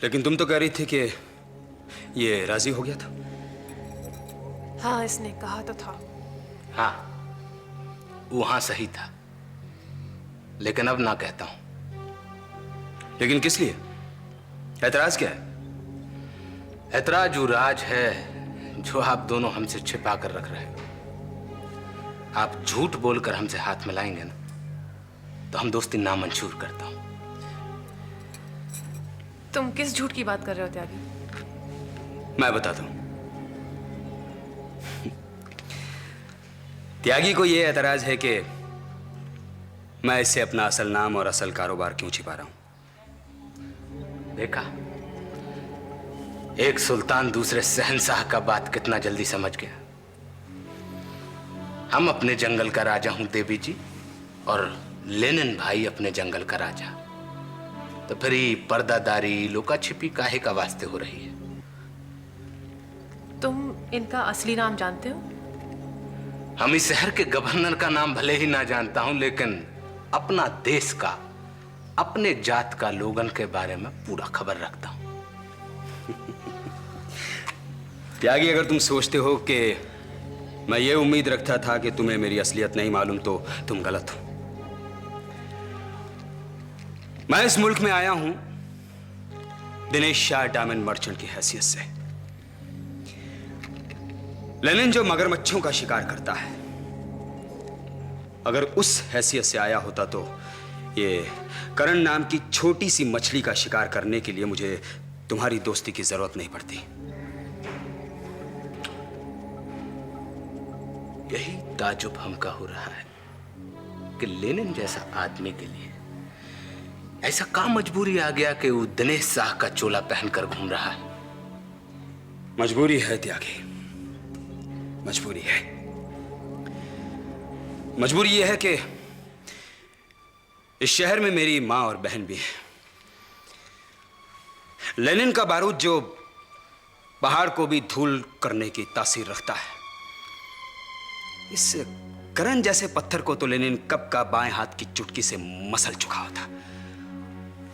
लेकिन तुम तो कह रही थी कि ये राजी हो गया था। हाँ, इसने कहा तो था। हाँ, वहां सही था, लेकिन अब ना कहता हूं। लेकिन किस लिए? ऐतराज क्या है? ऐतराज वो राज है जो आप दोनों हमसे छिपा कर रख रहे हो। आप झूठ बोलकर हमसे हाथ मिलाएंगे ना, तो हम दोस्ती नामंजूर करता हूं। तुम किस झूठ की बात कर रहे हो त्यागी? मैं बताता हूं। त्यागी को यह ऐतराज है कि मैं इससे अपना असल नाम और असल कारोबार क्यों छिपा रहा हूं। देखा, एक सुल्तान दूसरे शहंशाह का बात कितना जल्दी समझ गया। हम अपने जंगल का राजा हूं देवी जी, और लेनिन भाई अपने जंगल का राजा। तो फिर ये पर्दादारी लुका छिपी काहे का वास्ते हो रही है? तुम इनका असली नाम जानते हो? हम इस शहर के गवर्नर का नाम भले ही ना जानता हूं, लेकिन अपना देश का, अपने जात का लोगन के बारे में पूरा खबर रखता हूं। त्यागी, अगर तुम सोचते हो कि मैं ये उम्मीद रखता था कि तुम्हें मेरी असलियत नहीं मालूम, तो तुम गलत हो। मैं इस मुल्क में आया हूं दिनेश शाह डायमंड मर्चेंट की हैसियत से। लेनिन जो मगरमच्छों का शिकार करता है, अगर उस हैसियत से आया होता तो ये करण नाम की छोटी सी मछली का शिकार करने के लिए मुझे तुम्हारी दोस्ती की जरूरत नहीं पड़ती। यही ताजुब हमका हो रहा है कि लेनिन जैसा आदमी के लिए ऐसा काम मजबूरी आ गया कि वो दिनेश शाह का चोला पहनकर घूम रहा है। मजबूरी है त्यागी, मजबूरी है। मजबूरी यह है कि इस शहर में मेरी मां और बहन भी है। लेनिन का बारूद जो पहाड़ को भी धूल करने की तासीर रखता है, इस करण जैसे पत्थर को तो लेनिन कब का बाएं हाथ की चुटकी से मसल चुका होता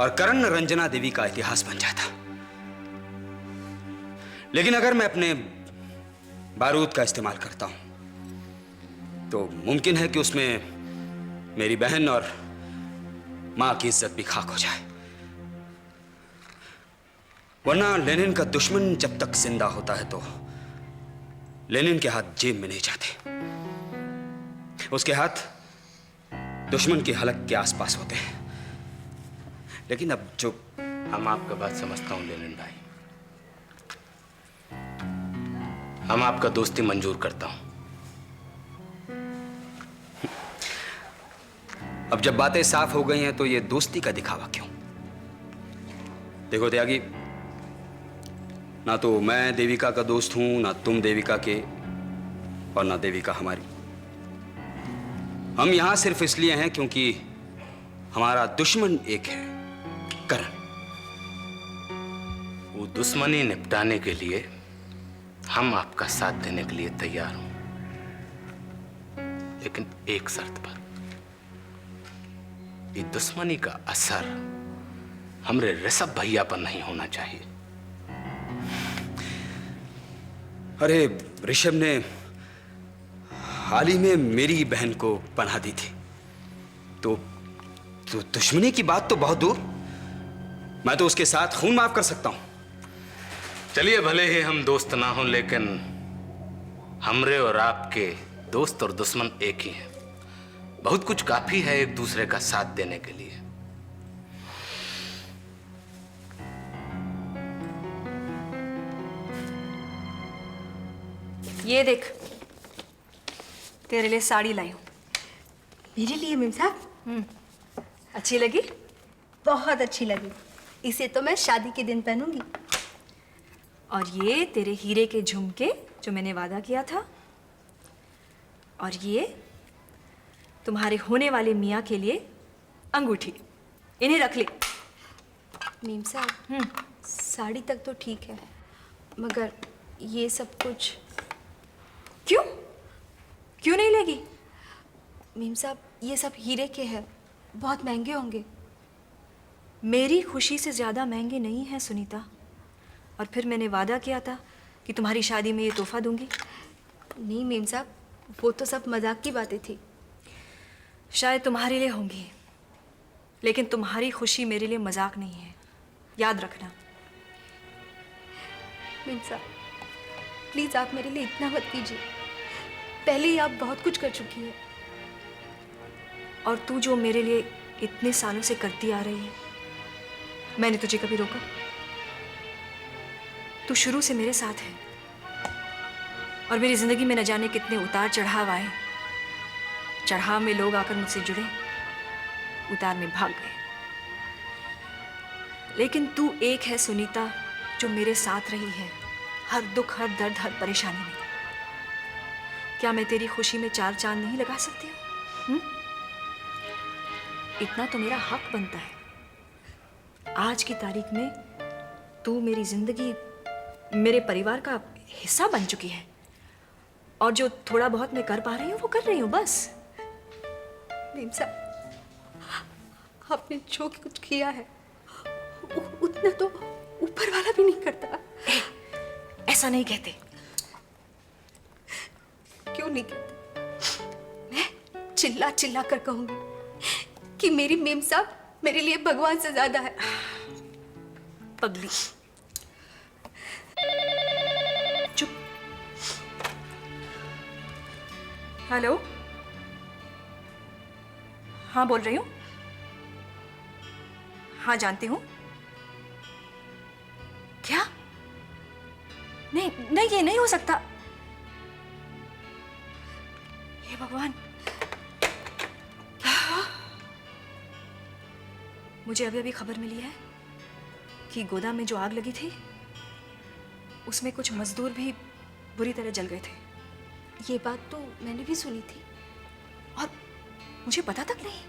और करण रंजना देवी का इतिहास बन जाता। लेकिन अगर मैं अपने बारूद का इस्तेमाल करता हूं तो मुमकिन है कि उसमें मेरी बहन और मां की इज्जत भी खाक हो जाए। वरना लेनिन का दुश्मन जब तक जिंदा होता है तो लेनिन के हाथ जेब में नहीं जाते, उसके हाथ दुश्मन की हलक के आसपास होते हैं। लेकिन अब जो हम आपका बात समझता हूं लेनिन भाई, हम आपका दोस्ती मंजूर करता हूं। अब जब बातें साफ हो गई हैं तो ये दोस्ती का दिखावा क्यों? देखो त्यागी, ना तो मैं देविका का दोस्त हूं, ना तुम देविका के, और ना देविका हमारी। हम यहां सिर्फ इसलिए हैं क्योंकि हमारा दुश्मन एक है, करण। वो दुश्मनी निपटाने के लिए हम आपका साथ देने के लिए तैयार हूं, लेकिन एक शर्त पर। ये दुश्मनी का असर हमरे ऋषभ भैया पर नहीं होना चाहिए। अरे, ऋषभ ने हाल ही में मेरी बहन को पनाह दी थी, तो दुश्मनी की बात तो बहुत दूर, मैं तो उसके साथ खून माफ कर सकता हूं। चलिए, भले ही हम दोस्त ना हों, लेकिन हमरे और आपके दोस्त और दुश्मन एक ही हैं। बहुत कुछ काफी है एक दूसरे का साथ देने के लिए। ये देख, तेरे लिए साड़ी लाई हूं। मेरे लिए मेम साहब? अच्छी लगी? बहुत अच्छी लगी। इसे तो मैं शादी के दिन पहनूंगी। और ये तेरे हीरे के झुमके जो मैंने वादा किया था, और ये तुम्हारे होने वाले मियाँ के लिए अंगूठी, इन्हें रख ले। मेम साहब, साड़ी तक तो ठीक है, मगर ये सब कुछ क्यों क्यों नहीं लेगी? मेम साहब, ये सब हीरे के हैं, बहुत महंगे होंगे। मेरी खुशी से ज़्यादा महंगे नहीं हैं सुनीता। और फिर मैंने वादा किया था कि तुम्हारी शादी में ये तोहफा दूंगी। नहीं मेम साहब, वो तो सब मजाक की बातें थी। शायद तुम्हारे लिए होंगी, लेकिन तुम्हारी खुशी मेरे लिए मजाक नहीं है, याद रखना। मेम साहब प्लीज़ आप मेरे लिए इतना मत कीजिए, पहले ही आप बहुत कुछ कर चुकी हैं। और तू जो मेरे लिए इतने सालों से करती आ रही है, मैंने तुझे कभी रोका? तू शुरू से मेरे साथ है और मेरी जिंदगी में न जाने कितने उतार चढ़ाव आए। चढ़ाव में लोग आकर मुझसे जुड़े, उतार में भाग गए, लेकिन तू एक है सुनीता जो मेरे साथ रही है, हर दुख, हर दर्द, हर परेशानी में। क्या मैं तेरी खुशी में चार चांद नहीं लगा सकती हूँ? इतना तो मेरा हक बनता है। आज की तारीख में तू मेरी जिंदगी, मेरे परिवार का हिस्सा बन चुकी है, और जो थोड़ा बहुत मैं कर पा रही हूँ वो कर रही हूँ बस। मेम साहब आपने जो कुछ किया है उतना तो ऊपर वाला भी नहीं करता। ऐसा नहीं कहते। क्यों नहीं कहते? मैं चिल्ला चिल्ला कर कहूंगी कि मेरी मेम साहब मेरे लिए भगवान से ज्यादा है। पगली चुप। हेलो, हाँ बोल रही हूँ। हाँ जानती हूँ। क्या? नहीं नहीं, ये नहीं हो सकता। हे भगवान, क्या हुआ? मुझे अभी अभी खबर मिली है कि गोदाम में जो आग लगी थी उसमें कुछ मजदूर भी बुरी तरह जल गए थे। ये बात तो मैंने भी सुनी थी और मुझे पता तक नहीं,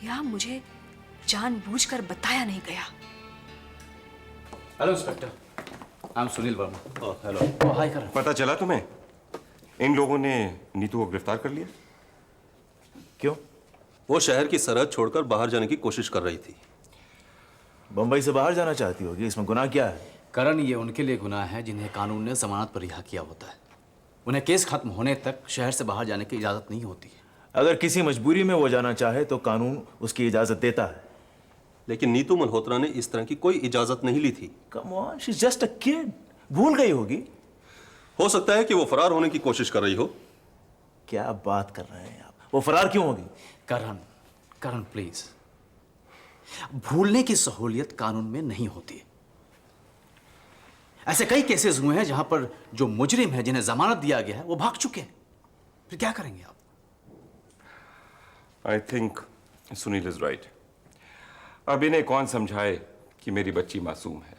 या मुझे जानबूझकर बताया नहीं गया। Hello inspector, I am Sunil Verma. Oh hello. Hi Karan. पता चला तुम्हें? इन लोगों ने नीतू को गिरफ्तार कर लिया। क्यों? वो शहर की सरहद छोड़कर बाहर जाने की कोशिश कर रही थी। बम्बई से बाहर जाना चाहती होगी, इसमें गुनाह क्या है? करण, ये उनके लिए गुनाह है जिन्हें कानून ने जमानत पर रिहा किया होता है। उन्हें केस खत्म होने तक शहर से बाहर जाने की इजाजत नहीं होती है। अगर किसी मजबूरी में वो जाना चाहे तो कानून उसकी इजाजत देता है। लेकिन नीतू मल्होत्रा ने इस तरह की कोई इजाजत नहीं ली थी। Come on, she is just a kid. भूल गई होगी। हो सकता है कि वो फरार होने की कोशिश कर रही हो। क्या बात कर रहे हैं आप? वो फरार क्यों होगी? करण, करण प्लीज, भूलने की सहूलियत कानून में नहीं होती। ऐसे कई केसेस हुए हैं जहां पर जो मुजरिम है, जिन्हें जमानत दिया गया है, वो भाग चुके हैं। फिर क्या करेंगे आप? I think Sunil is right. अब इन्हें कौन समझाए कि मेरी बच्ची मासूम है।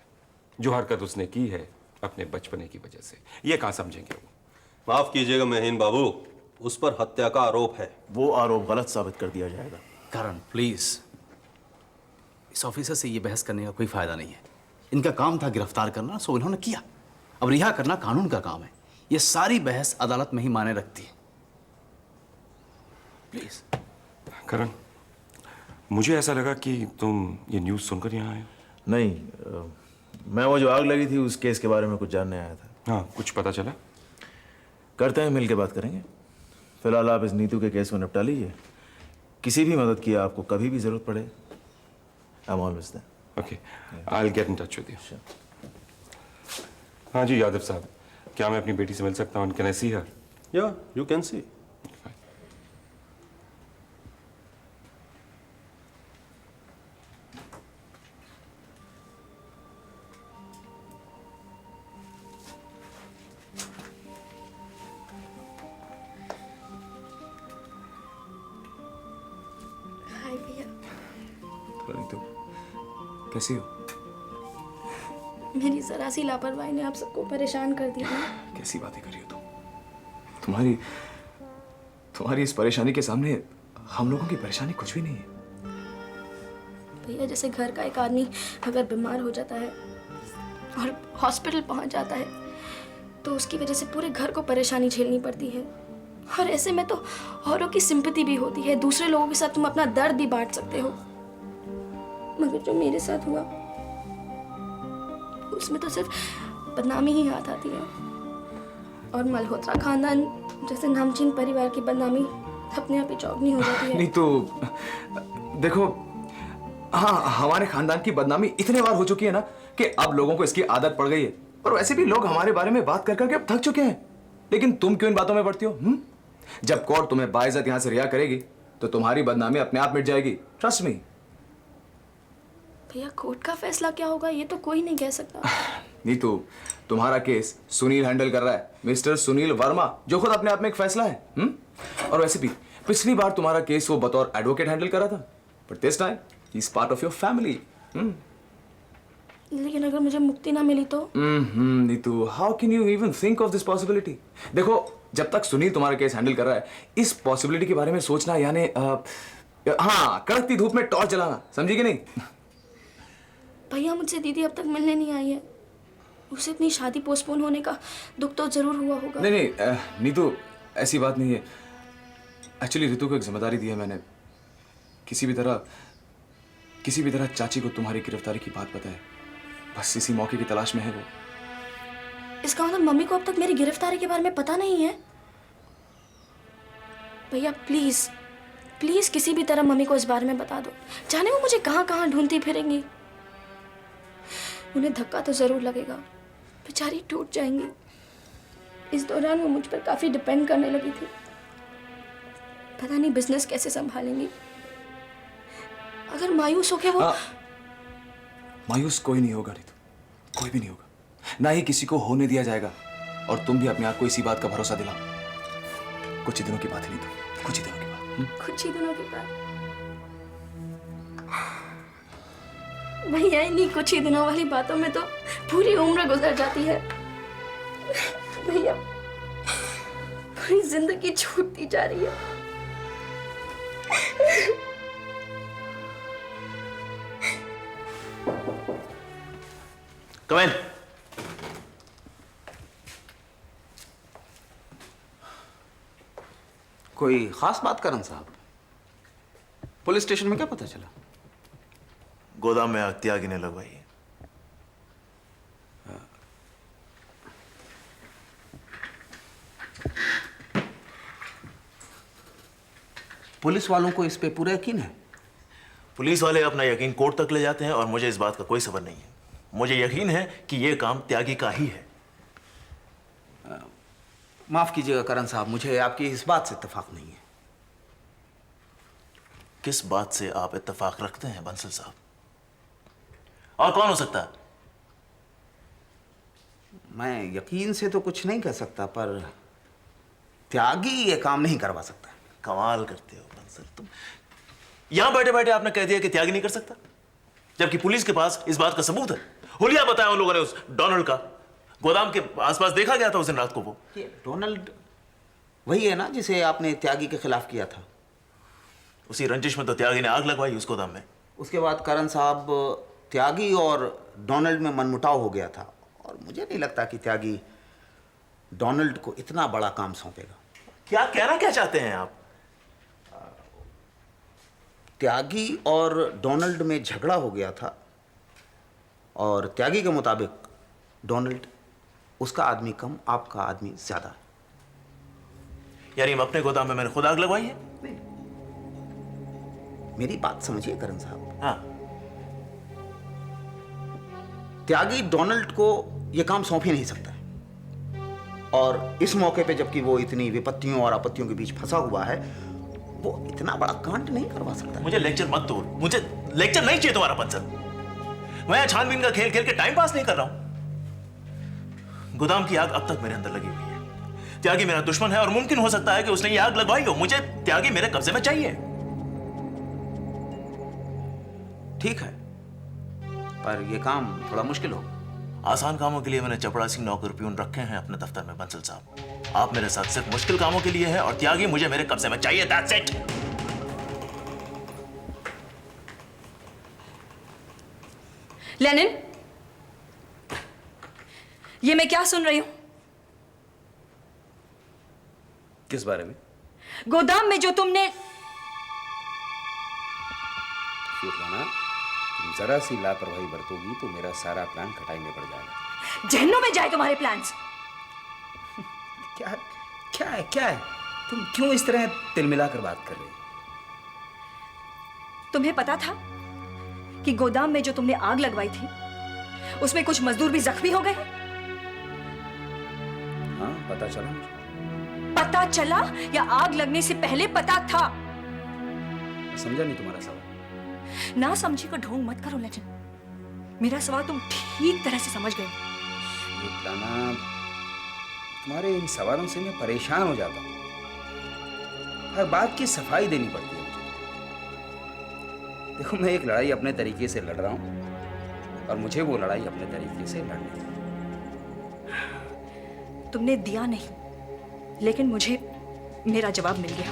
जो हरकत उसने की है अपने बचपने की वजह से, ये कहां समझेंगे वो। माफ कीजिएगा महीन बाबू, उस पर हत्या का आरोप है। वो आरोप गलत साबित कर दिया जाएगा। करण प्लीज, इस ऑफिसर से ये बहस करने का कोई फायदा नहीं है। इनका काम था गिरफ्तार करना, सो इन्होंने किया। अब रिहा करना कानून का काम है। ये सारी बहस अदालत में ही माने रखती है। प्लीज। करण, मुझे ऐसा लगा कि तुम ये न्यूज़ सुनकर यहाँ आए। नहीं, मैं वो जो आग लगी थी उस केस के बारे में कुछ जानने आया था। हाँ, कुछ पता चला? करते हैं, मिल के बात करेंगे। फिलहाल आप इस नीतू के केस में निपटा लीजिए। किसी भी मदद की आपको कभी भी जरूरत पड़े, I am always there. Okay, I will get in touch with you. हाँ जी यादव साहब, क्या मैं अपनी बेटी से मिल सकता हूँ? कैन आई सी हर? या यू कैन सी। हाय भैया। कैसी हो? मेरी जरा सी लापरवाही ने आप सबको परेशान कर दिया ना। कैसी बातें कर रही हो तुम? तुम्हारी इस परेशानी के सामने हम लोगों की परेशानी कुछ भी नहीं है। भैया, जैसे घर का एक आदमी अगर बीमार हो जाता है और हॉस्पिटल पहुंच जाता है तो उसकी वजह से पूरे घर को परेशानी झेलनी पड़ती है। और ऐसे में तो औरों की सिंपैथी भी होती है, दूसरे लोगों के साथ तुम अपना दर्द भी बांट सकते हो। मगर जो मेरे साथ हुआ उसमें तो सिर्फ बदनामी ही हाथ आती है। और मल्होत्रा खानदान जैसे नामचीन परिवार की बदनामी अपने आप ही चौगनी हो जाती है। नहीं तो देखो, हाँ, हमारे खानदान की बदनामी इतने बार हो चुकी है ना कि अब लोगों को इसकी आदत पड़ गई है। और वैसे भी लोग हमारे बारे में बात कर करके अब थक चुके हैं। लेकिन तुम क्यों इन बातों में पड़ती हो? जब कोर्ट तुम्हें बाइज्जत यहां से रिहा करेगी तो तुम्हारी बदनामी अपने आप मिट जाएगी। Trust me. भैया, कोर्ट का फैसला क्या होगा ये तो कोई नहीं कह सकता। नीतू, तुम्हारा केस सुनील हैंडल कर रहा है, मिस्टर सुनील वर्मा, जो खुद अपने आप में एक फैसला है। और वैसे भी पिछली बार तुम्हारा केस वो बतौर एडवोकेट हैंडल कर रहा था, but this time he is part of your family. लेकिन अगर मुझे मुक्ति ना मिली तो? Neetu, how can you even think of this possibility? देखो, जब तक सुनील तुम्हारा केस हैंडल कर रहा है, इस पॉसिबिलिटी के बारे में सोचना यानी हाँ, कड़कती धूप में टॉर्च जलाना, समझी कि नहीं? भैया, मुझसे दीदी अब तक मिलने नहीं आई है। उसे अपनी शादी पोस्टपोन होने का दुख तो जरूर हुआ होगा। नहीं नहीं नीतू, ऐसी बात नहीं है। एक्चुअली ऋतु को एक जिम्मेदारी दी है मैंने। किसी भी तरह चाची को तुम्हारी गिरफ्तारी की बात बताए। बस इसी मौके की तलाश में है वो। इसका मतलब मम्मी को अब तक मेरी गिरफ्तारी के बारे में पता नहीं है? भैया प्लीज प्लीज किसी भी तरह मम्मी को इस बारे में बता दो। जाने वो मुझे कहां कहां ढूंढती फिरेंगी। उन्हें धक्का तो जरूर लगेगा, बेचारी टूट जाएंगी। इस दौरान वो मुझ पर काफी डिपेंड करने लगी थी। पता नहीं बिजनेस कैसे संभालेंगी। अगर मायूस होके वो मायूस कोई नहीं होगा ऋतु, कोई भी नहीं होगा, ना ही किसी को होने दिया जाएगा। और तुम भी अपने आप को इसी बात का भरोसा दिलाओ। कुछ ही दिनों की बात है ऋतु, कुछ ही दिनों की बात। कुछ ही दिनों की बात भैया, इन्हीं कुछ ही दिनों वाली बातों में तो पूरी उम्र गुजर जाती है। भैया, पूरी जिंदगी छूटती जा रही है। Come in. कोई खास बात करण साहब? पुलिस स्टेशन में क्या पता चला? गोदाम में आग त्यागी ने लगवाई है। पुलिस वालों को इस पे पूरा यकीन है? पुलिस वाले अपना यकीन कोर्ट तक ले जाते हैं और मुझे इस बात का कोई सबर नहीं है। मुझे यकीन है कि यह काम त्यागी का ही है। माफ कीजिएगा करण साहब, मुझे आपकी इस बात से इत्तेफाक नहीं है। किस बात से आप इत्तेफाक रखते हैं बंसल साहब? और कौन हो सकता है? मैं यकीन से तो कुछ नहीं कह सकता, पर त्यागी ये काम नहीं करवा सकता। कमाल करते हो बंसल तुम। यहां बैठे बैठे आपने कह दिया कि त्यागी नहीं कर सकता, जबकि पुलिस के पास इस बात का सबूत है। हुलिया बताया उन लोगों ने उस डोनाल्ड का। गोदाम के आसपास देखा गया था उस दिन रात को वो। ये डोनाल्ड वही है ना जिसे आपने त्यागी के खिलाफ किया था? उसी रंजिश में तो त्यागी ने आग लगवाई उस गोदाम में। उसके बाद करण साहब, त्यागी और डोनाल्ड में मनमुटाव हो गया था, और मुझे नहीं लगता कि त्यागी डोनाल्ड को इतना बड़ा काम सौंपेगा। क्या कहना क्या चाहते हैं आप? त्यागी और डोनाल्ड में झगड़ा हो गया था, और त्यागी के मुताबिक डोनाल्ड उसका आदमी कम, आपका आदमी ज्यादा। यानी अपने गोदाम में मैंने खुद आग लगवाई है? मेरी बात समझिए करण साहब। हाँ। त्यागी डोनाल्ड को यह काम सौंप ही नहीं सकता है, और इस मौके पे जबकि वो इतनी विपत्तियों और आपत्तियों के बीच फंसा हुआ है, वो इतना बड़ा कांड नहीं करवा सकता। मुझे लेक्चर मत दो, मुझे लेक्चर नहीं चाहिए तुम्हारा बंसल। मैं छानबीन का खेल खेल के टाइम पास नहीं कर रहा हूं। गोदाम की आग अब तक मेरे अंदर लगी हुई है। त्यागी मेरा दुश्मन है और मुमकिन हो सकता है कि उसने ये आग लगवाई हो। मुझे त्यागी मेरे कब्जे में चाहिए। ठीक है, पर यह काम थोड़ा मुश्किल होगा। आसान कामों के लिए मैंने चपड़ासी नौकर प्यून रखे हैं अपने दफ्तर में बंसल साहब। आप मेरे साथ सिर्फ मुश्किल कामों के लिए हैं, और त्यागी मुझे मेरे कब्जे में चाहिए। That's it. लेनिन, ये मैं क्या सुन रही हूं? किस बारे में? गोदाम में जो तुमने... स्वीटलाना, तुम जरा सी लापरवाही बरतोगी तो मेरा सारा प्लान खटाई में पड़ जाएगा। जहन्नुम में जाए तुम्हारे प्लान्स। क्या क्या है, क्या है? तुम क्यों इस तरह तिलमिलाकर बात कर रही हो? तुम्हें पता था कि गोदाम में जो तुमने आग लगवाई थी उसमें कुछ मजदूर भी जख्मी हो गए? हाँ, पता चला मुझे। पता चला या आग लगने से पहले पता था? मैं समझा नहीं तुम्हारा सवाल। ना समझी को ढोंग मत करो लेजेंड। मेरा सवाल तुम ठीक तरह से समझ गए। श्वेताना, तुम्हारे इन सवालों से मैं परेशान हो जाता हूँ। हर बात की सफाई देनी पड़ती है मुझे। देखो, मैं एक लड़ाई अपने तरीके से लड़ रहा हूँ और मुझे वो लड़ाई अपने तरीके से लड़नी है। तुमने दिया नहीं, लेकिन मुझे मेरा जवाब मिल गया।